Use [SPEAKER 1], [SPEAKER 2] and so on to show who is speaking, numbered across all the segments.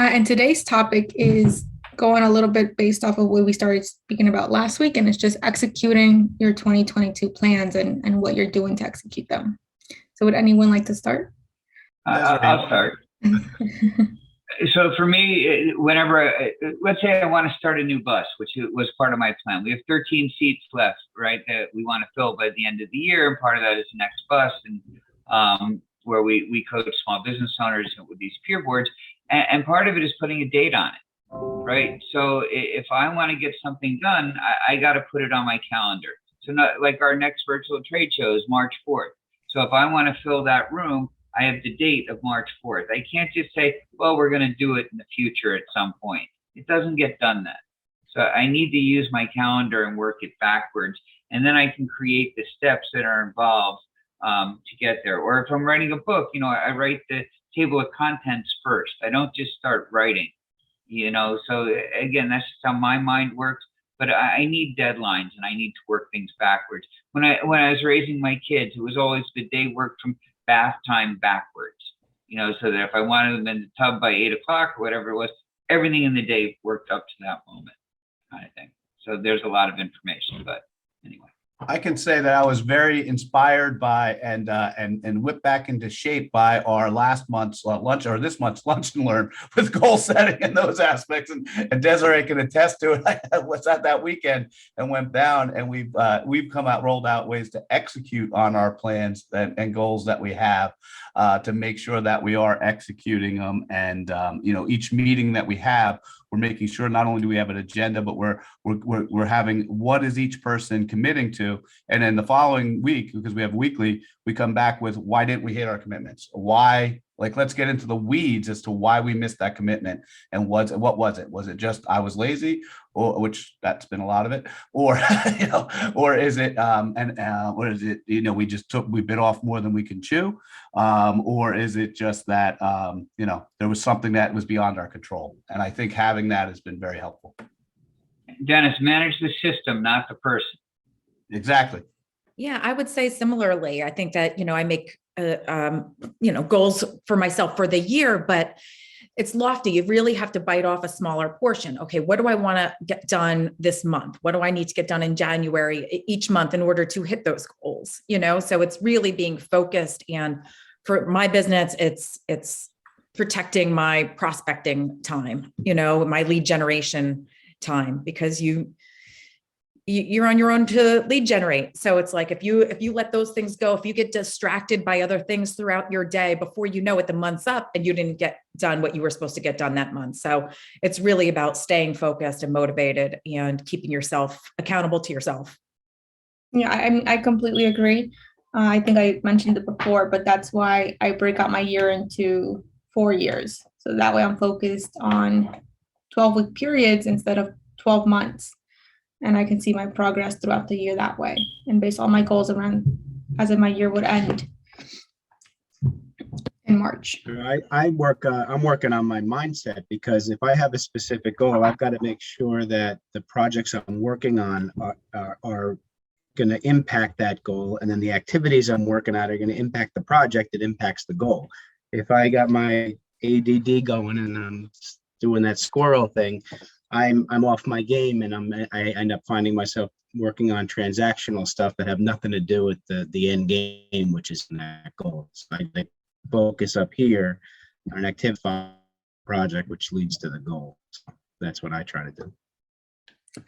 [SPEAKER 1] And today's topic is going a little bit based off of what we started speaking about last week, and it's just executing your 2022 plans and what you're doing to execute them. So would anyone like to start?
[SPEAKER 2] I'll start. So for me, whenever, let's say I want to start a new bus, which was part of my plan. We have 13 seats left, right, that we want to fill by the end of the year. And part of that is the next bus, and where we coach small business owners with these peer boards. And part of it is putting a date on it, right? So if I want to get something done, I got to put it on my calendar. So not like our next virtual trade show is March 4th. So if I want to fill that room, I have the date of March 4th. I can't just say, well, we're going to do it in the future at some point. It doesn't get done then. So I need to use my calendar and work it backwards. And then I can create the steps that are involved to get there. Or if I'm writing a book, I write the table of contents first. I don't just start writing, So again, that's just how my mind works. But I need deadlines and I need to work things backwards. When I was raising my kids, it was always the day worked from bath time backwards, so that if I wanted them in the tub by 8 o'clock or whatever it was, everything in the day worked up to that moment, kind of thing. So there's a lot of information, but anyway.
[SPEAKER 3] I can say that I was very inspired by and whipped back into shape by our last month's lunch, or this month's lunch and learn, with goal setting and those aspects. And Desiree can attest to it. I was at that weekend and went down, and we've rolled out ways to execute on our plans and goals that we have, to make sure that we are executing them. And each meeting that we have, we're making sure not only do we have an agenda, but we're having what is each person committing to, and then the following week, because we have weekly, we come back with why didn't we hit our commitments? Why? Like, let's get into the weeds as to why we missed that commitment, and what was it? Was it just I was lazy, or which that's been a lot of it, or or is it or is it we bit off more than we can chew, or is it just that there was something that was beyond our control? And I think having that has been very helpful.
[SPEAKER 2] Dennis, manage the system, not the person.
[SPEAKER 3] Exactly.
[SPEAKER 4] Yeah, I would say similarly. I think that, I make, goals for myself for the year, but it's lofty. You really have to bite off a smaller portion. Okay, what do I want to get done this month? What do I need to get done in January each month in order to hit those goals? So it's really being focused. And for my business, it's protecting my prospecting time, my lead generation time, because you're on your own to lead generate. So it's like, if you let those things go, if you get distracted by other things throughout your day, before you know it, the month's up and you didn't get done what you were supposed to get done that month. So it's really about staying focused and motivated and keeping yourself accountable to yourself.
[SPEAKER 1] Yeah, I completely agree. I think I mentioned it before, but that's why I break out my year into 4 years. So that way I'm focused on 12-week periods instead of 12 months. And I can see my progress throughout the year that way, and base all my goals around as if my year would end in March.
[SPEAKER 5] I'm working on my mindset, because if I have a specific goal, I've got to make sure that the projects I'm working on are going to impact that goal, and then the activities I'm working on are going to impact the project that impacts the goal. If I got my ADD going and I'm doing that squirrel thing, I'm off my game, and I end up finding myself working on transactional stuff that have nothing to do with the end game, which is that goal. So I focus up here on an active project, which leads to the goal. So that's what I try to do.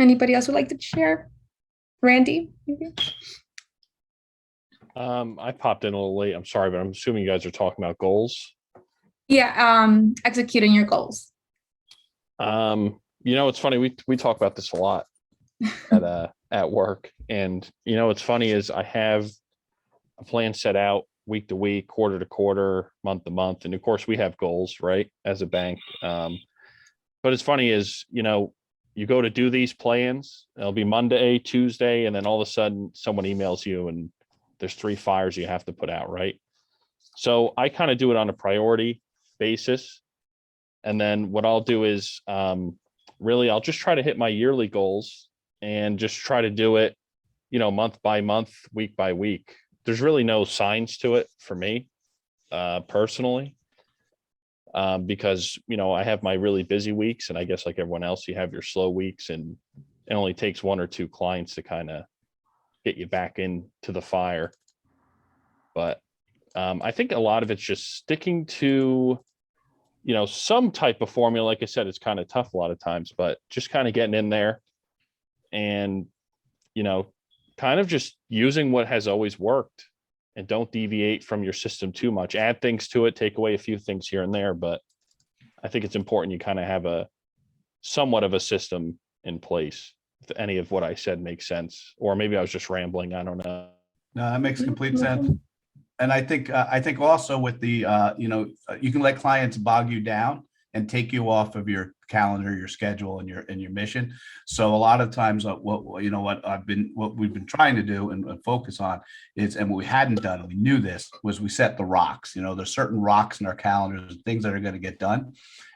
[SPEAKER 1] Anybody else would like to share? Randy?
[SPEAKER 6] I popped in a little late. I'm sorry, but I'm assuming you guys are talking about goals.
[SPEAKER 1] Yeah, executing your goals.
[SPEAKER 6] It's funny, we talk about this a lot at work, and what's funny is I have a plan set out week to week, quarter to quarter, month to month, and of course we have goals, right, as a bank. But it's funny is you go to do these plans, it'll be Monday, Tuesday, and then all of a sudden someone emails you and there's 3 fires you have to put out, right? So I kind of do it on a priority basis, and then what I'll do is really, I'll just try to hit my yearly goals and just try to do it, month by month, week by week. There's really no signs to it for me, personally. because, you know, I have my really busy weeks, and I guess like everyone else, you have your slow weeks, and it only takes 1 or 2 clients to kind of get you back into the fire. But I think a lot of it's just sticking to, you know, some type of formula. Like I said, it's kind of tough a lot of times, but just kind of getting in there and, you know, kind of just using what has always worked, and don't deviate from your system too much. Add things to it, take away a few things here and there, but I think it's important you kind of have a somewhat of a system in place. If any of what I said makes sense, or maybe I was just rambling. I don't know.
[SPEAKER 3] No, that makes complete sense. And I think also with the, you know, you can let clients bog you down and take you off of your calendar, your schedule, and your mission. So a lot of times, what we've been trying to do and focus on is, and what we hadn't done, and we knew this, was we set the rocks. You know, there's certain rocks in our calendars, things that are going to get done.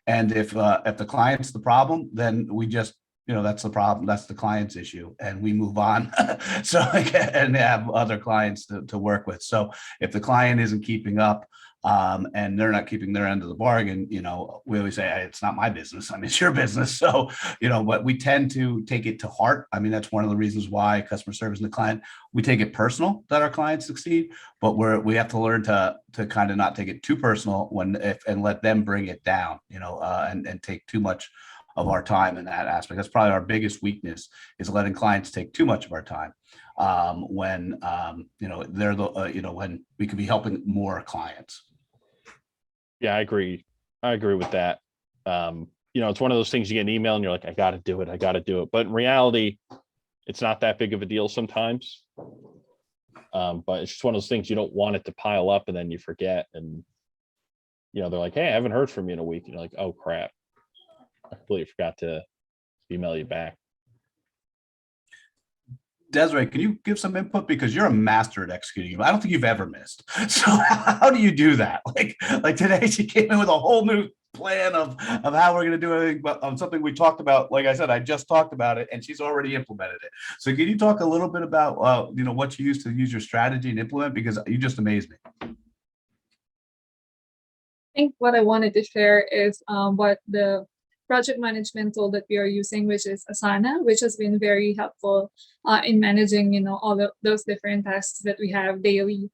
[SPEAKER 3] And if the client's the problem, then we just, you know, that's the problem. That's the client's issue, and we move on. So and have other clients to work with. So if the client isn't keeping up, and they're not keeping their end of the bargain, you know, we always say, hey, it's not my business. I mean, it's your business. So, you know, but we tend to take it to heart. I mean, that's one of the reasons why customer service and the client, we take it personal that our clients succeed, but we have to learn to kind of not take it too personal and let them bring it down, you know, and take too much of our time in that aspect. That's probably our biggest weakness, is letting clients take too much of our time, when you know, they're the you know, when we could be helping more clients.
[SPEAKER 6] Yeah, I agree with that. You know, it's one of those things, you get an email and you're like, I got to do it. But in reality, it's not that big of a deal sometimes. But it's just one of those things, you don't want it to pile up and then you forget. And, you know, they're like, hey, I haven't heard from you in a week. And you're like, oh crap, I completely forgot to email you back.
[SPEAKER 3] Desiree, can you give some input, because you're a master at executing? I don't think you've ever missed. So how do you do that? Like today, she came in with a whole new plan of how we're going to do everything, but on something we talked about. Like I said, I just talked about it, and she's already implemented it. So can you talk a little bit about you know, what you use to use your strategy and implement? Because you just amaze me.
[SPEAKER 7] I think what I wanted to share is what the project management tool that we are using, which is Asana, which has been very helpful in managing, you know, all of those different tasks that we have daily.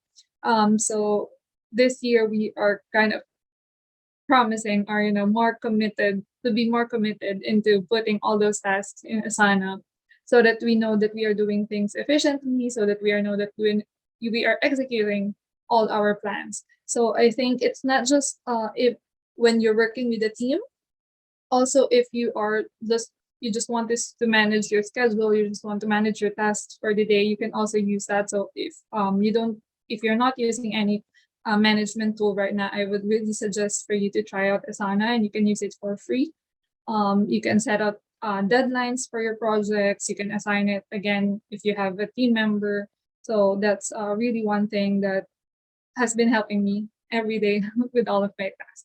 [SPEAKER 7] So this year we are kind of promising, or, you know, to be more committed into putting all those tasks in Asana, so that we know that we are doing things efficiently, so that we know that we are executing all our plans. So I think it's not just when you're working with a team. Also, if you just want this to manage your schedule, you just want to manage your tasks for the day, you can also use that. So if you're not using any management tool right now, I would really suggest for you to try out Asana, and you can use it for free. You can set up deadlines for your projects. You can assign it again if you have a team member. So that's really one thing that has been helping me every day with all of my tasks.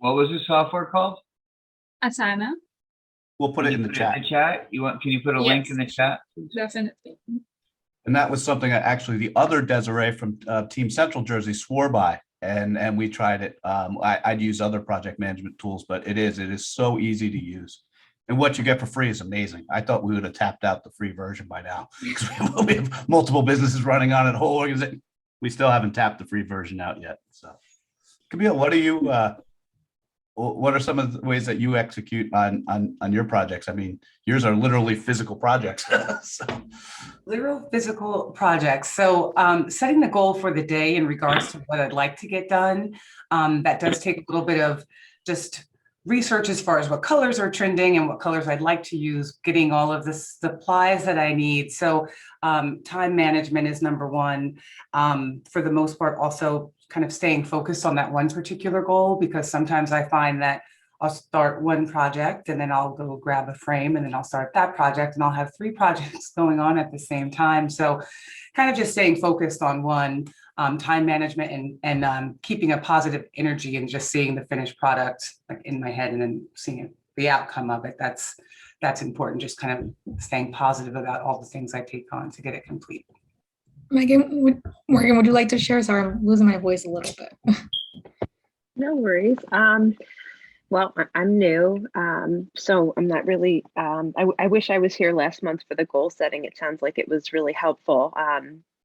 [SPEAKER 2] What was the software called?
[SPEAKER 7] Asana.
[SPEAKER 3] We'll put it in the chat.
[SPEAKER 2] Can you put a link in the chat?
[SPEAKER 7] Definitely.
[SPEAKER 3] And that was something that actually the other Desiree from Team Central Jersey swore by, and we tried it. I'd use other project management tools, but it is so easy to use. And what you get for free is amazing. I thought we would have tapped out the free version by now, because we have multiple businesses running on it, whole organization. We still haven't tapped the free version out yet. So, Camille, what are some of the ways that you execute on your projects? I mean, yours are literally physical projects. So.
[SPEAKER 8] Literal physical projects. So setting the goal for the day in regards to what I'd like to get done, that does take a little bit of just research as far as what colors are trending and what colors I'd like to use, getting all of the supplies that I need. So time management is number one. For the most part, also kind of staying focused on that one particular goal, because sometimes I find that I'll start one project and then I'll go grab a frame and then I'll start that project and I'll have 3 projects going on at the same time. So kind of just staying focused on one, time management and keeping a positive energy and just seeing the finished product like in my head and then seeing the outcome of it. That's important. Just kind of staying positive about all the things I take on to get it complete.
[SPEAKER 1] Morgan, would you like to share? Sorry, I'm losing my voice a little bit.
[SPEAKER 9] No worries. Well, I'm new, so I'm not really, I wish I was here last month for the goal setting. It sounds like it was really helpful.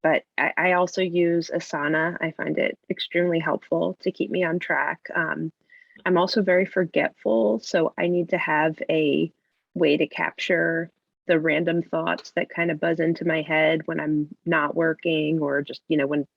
[SPEAKER 9] But I also use Asana. I find it extremely helpful to keep me on track. I'm also very forgetful, so I need to have a way to capture the random thoughts that kind of buzz into my head when I'm not working, or just, when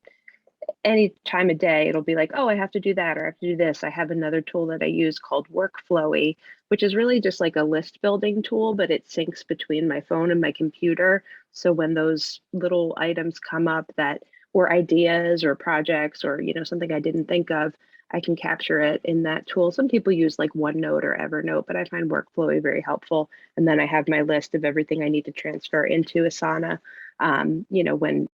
[SPEAKER 9] any time of day it'll be like, oh, I have to do that or I have to do this. I have another tool that I use called Workflowy, which is really just like a list building tool, but it syncs between my phone and my computer. So when those little items come up that or ideas or projects or something I didn't think of, I can capture it in that tool. Some people use like OneNote or Evernote, but I find Workflowy very helpful. And then I have my list of everything I need to transfer into Asana. When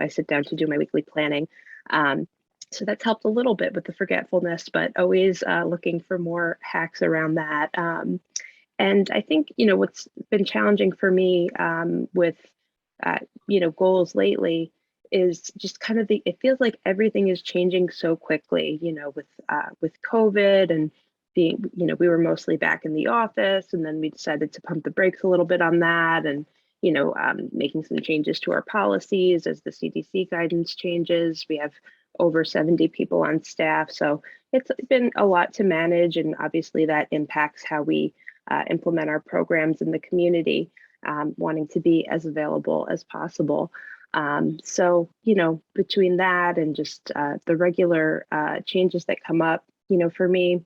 [SPEAKER 9] I sit down to do my weekly planning. So that's helped a little bit with the forgetfulness, but always looking for more hacks around that. And I think, what's been challenging for me with, goals lately is just kind of it feels like everything is changing so quickly, with COVID and being, we were mostly back in the office, and then we decided to pump the brakes a little bit on that. And making some changes to our policies as the CDC guidance changes. We have over 70 people on staff. So it's been a lot to manage. And obviously that impacts how we implement our programs in the community, wanting to be as available as possible. So, between that and just the regular changes that come up, for me,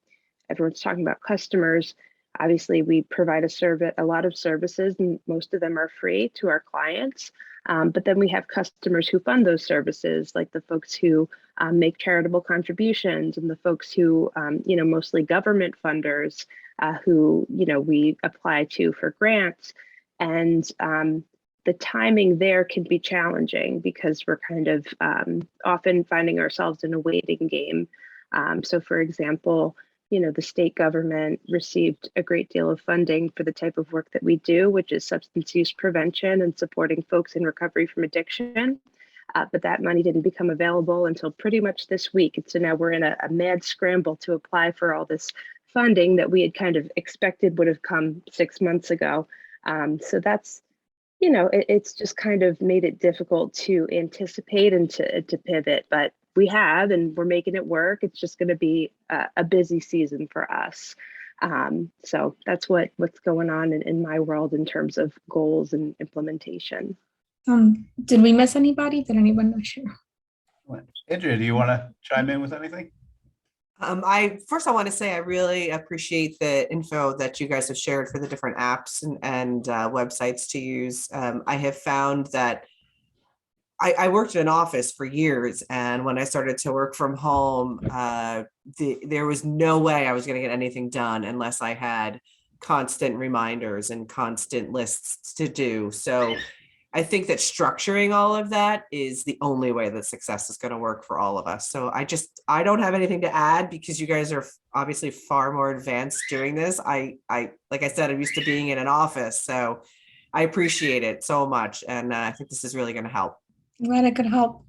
[SPEAKER 9] everyone's talking about customers. Obviously, we provide a lot of services, and most of them are free to our clients. But then we have customers who fund those services, like the folks who make charitable contributions, and the folks who, mostly government funders who, we apply to for grants. And the timing there can be challenging because we're kind of often finding ourselves in a waiting game. So, for example, the state government received a great deal of funding for the type of work that we do, which is substance use prevention and supporting folks in recovery from addiction. But that money didn't become available until pretty much this week. And so now we're in a mad scramble to apply for all this funding that we had kind of expected would have come 6 months ago. So that's, it's just kind of made it difficult to anticipate and to pivot. But we have, and we're making it work. It's just going to be a busy season for us. So that's what's going on in my world in terms of goals and implementation.
[SPEAKER 1] Did we miss anybody? Did anyone not share?
[SPEAKER 3] Andrea, do you want to chime in with anything?
[SPEAKER 10] I want to say I really appreciate the info that you guys have shared for the different apps and websites to use. I have found that I worked in an office for years, and when I started to work from home, there was no way I was going to get anything done unless I had constant reminders and constant lists to do. So I think that structuring all of that is the only way that success is going to work for all of us. So I don't have anything to add because you guys are obviously far more advanced doing this. I like I said, I'm used to being in an office, so I appreciate it so much. And I think this is really going to help.
[SPEAKER 1] Glad I could help.